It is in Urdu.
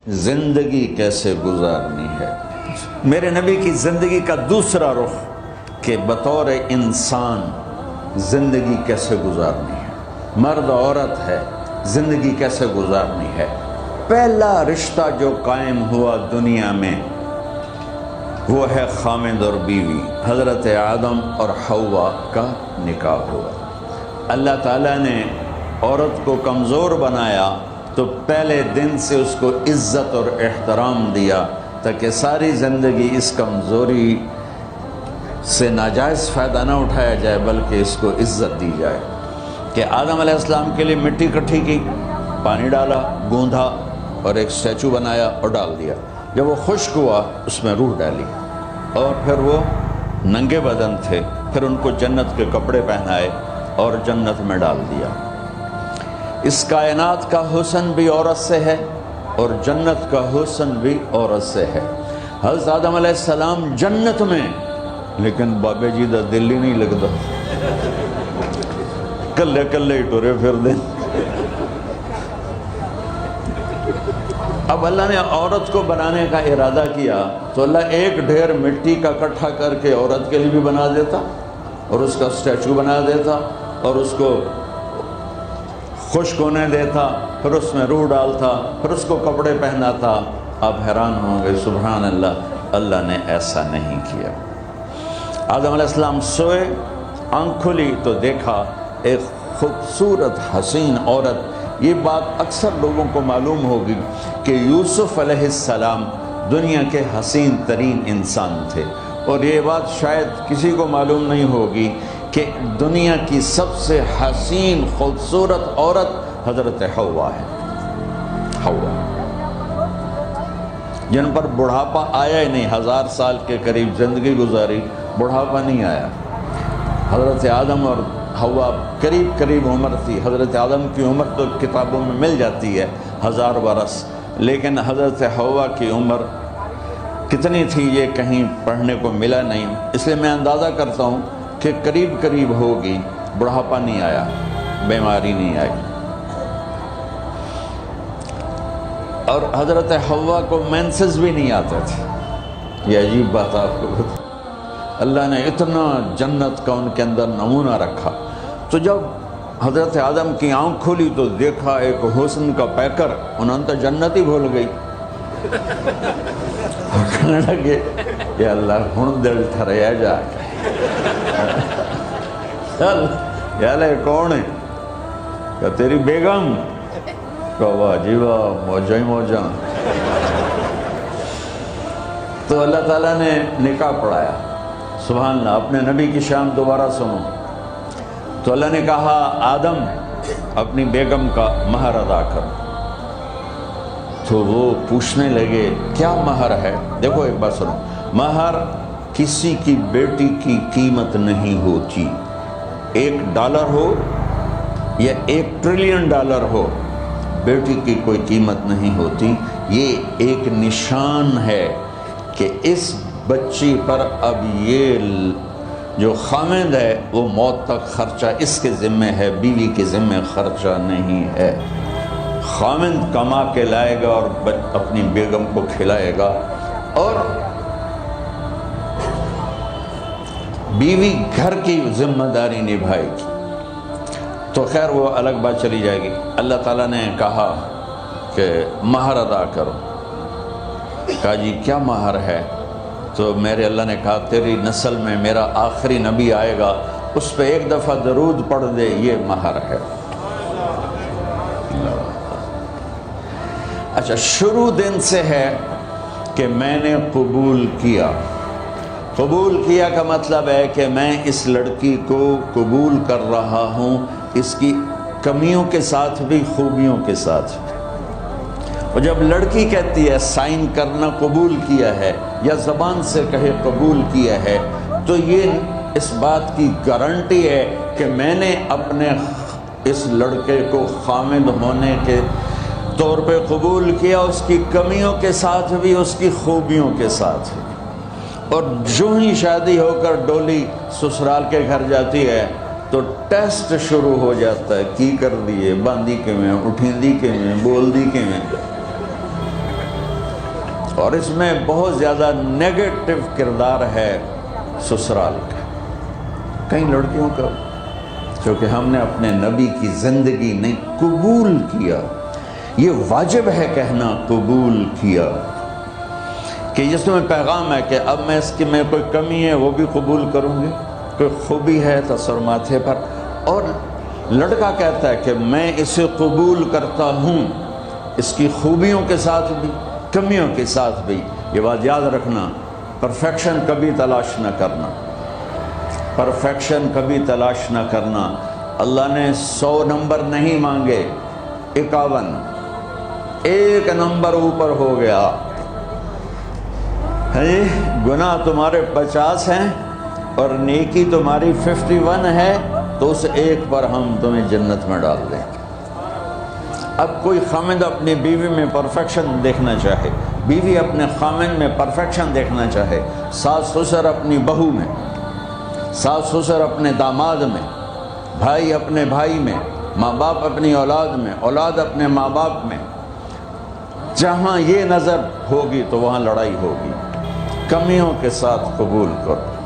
زندگی کیسے گزارنی ہے۔ میرے نبی کی زندگی کا دوسرا رخ کہ بطور انسان زندگی کیسے گزارنی ہے، مرد عورت ہے زندگی کیسے گزارنی ہے۔ پہلا رشتہ جو قائم ہوا دنیا میں وہ ہے خامد اور بیوی، حضرت آدم اور حوا کا نکاح ہوا۔ اللہ تعالیٰ نے عورت کو کمزور بنایا تو پہلے دن سے اس کو عزت اور احترام دیا تاکہ ساری زندگی اس کمزوری سے ناجائز فائدہ نہ اٹھایا جائے بلکہ اس کو عزت دی جائے۔ کہ آدم علیہ السلام کے لیے مٹی اکٹھی کی، پانی ڈالا، گوندھا اور ایک اسٹیچو بنایا اور ڈال دیا۔ جب وہ خشک ہوا اس میں روح ڈالی اور پھر وہ ننگے بدن تھے، پھر ان کو جنت کے کپڑے پہنائے اور جنت میں ڈال دیا۔ اس کائنات کا حسن بھی عورت سے ہے اور جنت کا حسن بھی عورت سے ہے۔ حضرت آدم علیہ السلام جنت میں، لیکن بابے جی دا دل ہی نہیں لگتا، کلے کلے ہی ٹرے پھر دیں۔ اب اللہ نے عورت کو بنانے کا ارادہ کیا تو اللہ ایک ڈھیر مٹی کا اکٹھا کر کے عورت کے لیے بھی بنا دیتا اور اس کا اسٹیچو بنا دیتا اور اس کو خشک ہونے دیتا، پھر اس میں روح ڈالتا، پھر اس کو کپڑے پہناتا۔ آپ حیران ہوں گے، سبحان اللہ، اللہ نے ایسا نہیں کیا۔ آدم علیہ السلام سوئے، آنکھ کھلی تو دیکھا ایک خوبصورت حسین عورت۔ یہ بات اکثر لوگوں کو معلوم ہوگی کہ یوسف علیہ السلام دنیا کے حسین ترین انسان تھے، اور یہ بات شاید کسی کو معلوم نہیں ہوگی کہ دنیا کی سب سے حسین خوبصورت عورت حضرت حوا ہے۔ حوا جن پر بڑھاپا آیا ہی نہیں، 1000 سال کے قریب زندگی گزاری، بڑھاپا نہیں آیا۔ حضرت آدم اور حوا قریب قریب عمر تھی۔ حضرت آدم کی عمر تو کتابوں میں مل جاتی ہے 1000 برس، لیکن حضرت حوا کی عمر کتنی تھی یہ کہیں پڑھنے کو ملا نہیں، اس لیے میں اندازہ کرتا ہوں کہ قریب قریب ہوگی، بڑھاپا نہیں آیا، بیماری نہیں آئی۔ اور حضرت حوا کو مینسز بھی نہیں آتے تھے۔ یہ عجیب بات آپ کو بتا، اللہ نے اتنا جنت کا ان کے اندر نمونہ رکھا۔ تو جب حضرت آدم کی آنکھ کھلی تو دیکھا ایک حسن کا پیکر، انہوں تو جنت ہی بھول گئی۔ کہنے لگے یا اللہ ہن دل ٹھریا جا کے، یا اللہ کون ہے؟ کہ تیری بیگم۔ کہ واہ جی واہ، موجہ ہی موجہ۔ تو اللہ تعالیٰ نے نکاح پڑھایا۔ سبحان اللہ، اپنے نبی کی شان دوبارہ سنو۔ تو اللہ نے کہا آدم اپنی بیگم کا مہر ادا کر۔ تو وہ پوچھنے لگے کیا مہر ہے؟ دیکھو ایک بات سنو، مہر کسی کی بیٹی کی قیمت نہیں ہوتی۔ $1 ہو یا $1 ٹریلین ہو، بیٹی کی کوئی قیمت نہیں ہوتی۔ یہ ایک نشان ہے کہ اس بچی پر اب یہ جو خامد ہے وہ موت تک خرچہ اس کے ذمہ ہے، بیوی کے ذمہ خرچہ نہیں ہے۔ خامد کما کے لائے گا اور اپنی بیگم کو کھلائے گا، اور بیوی گھر کی ذمہ داری نبھائے گی۔ تو خیر وہ الگ بات چلی جائے گی۔ اللہ تعالیٰ نے کہا کہ مہر ادا کرو۔ کہا جی کیا مہر ہے؟ تو میرے اللہ نے کہا تیری نسل میں میرا آخری نبی آئے گا، اس پہ ایک دفعہ درود پڑھ دے، یہ مہر ہے۔ اچھا، شروع دن سے ہے کہ میں نے قبول کیا۔ قبول کیا کا مطلب ہے کہ میں اس لڑکی کو قبول کر رہا ہوں، اس کی کمیوں کے ساتھ بھی خوبیوں کے ساتھ۔ اور جب لڑکی کہتی ہے سائن کرنا قبول کیا ہے، یا زبان سے کہے قبول کیا ہے، تو یہ اس بات کی گارنٹی ہے کہ میں نے اپنے اس لڑکے کو خامد ہونے کے طور پہ قبول کیا، اس کی کمیوں کے ساتھ بھی اس کی خوبیوں کے ساتھ۔ اور جو ہی شادی ہو کر ڈولی سسرال کے گھر جاتی ہے تو ٹیسٹ شروع ہو جاتا ہے، کی کر دیے، باندھی کے میں، اٹھیندی کے میں، بول دی کے میں۔ اور اس میں بہت زیادہ نیگیٹو کردار ہے سسرال کا. کئی لڑکیوں کا چونکہ ہم نے اپنے نبی کی زندگی نہیں قبول کیا. یہ واجب ہے کہنا قبول کیا، کہ جس میں پیغام ہے کہ اب میں اس کی میں کوئی کمی ہے وہ بھی قبول کروں گی، کوئی خوبی ہے تو سر ماتھے پر. اور لڑکا کہتا ہے کہ میں اسے قبول کرتا ہوں، اس کی خوبیوں کے ساتھ بھی کمیوں کے ساتھ بھی. یہ بات یاد رکھنا، پرفیکشن کبھی تلاش نہ کرنا، پرفیکشن کبھی تلاش نہ کرنا. اللہ نے 100 نمبر نہیں مانگے، 51، ایک نمبر اوپر ہو گیا. گناہ تمہارے 50 ہیں اور نیکی تمہاری 51 ہے، تو اس ایک پر ہم تمہیں جنت میں ڈال دیں. اب کوئی خامد اپنی بیوی میں پرفیکشن دیکھنا چاہے، بیوی اپنے خامد میں پرفیکشن دیکھنا چاہے، ساس سسر اپنی بہو میں، ساس سسر اپنے داماد میں، بھائی اپنے بھائی میں، ماں باپ اپنی اولاد میں، اولاد اپنے ماں باپ میں، جہاں یہ نظر ہوگی تو وہاں لڑائی ہوگی. کمیوں کے ساتھ قبول کرو.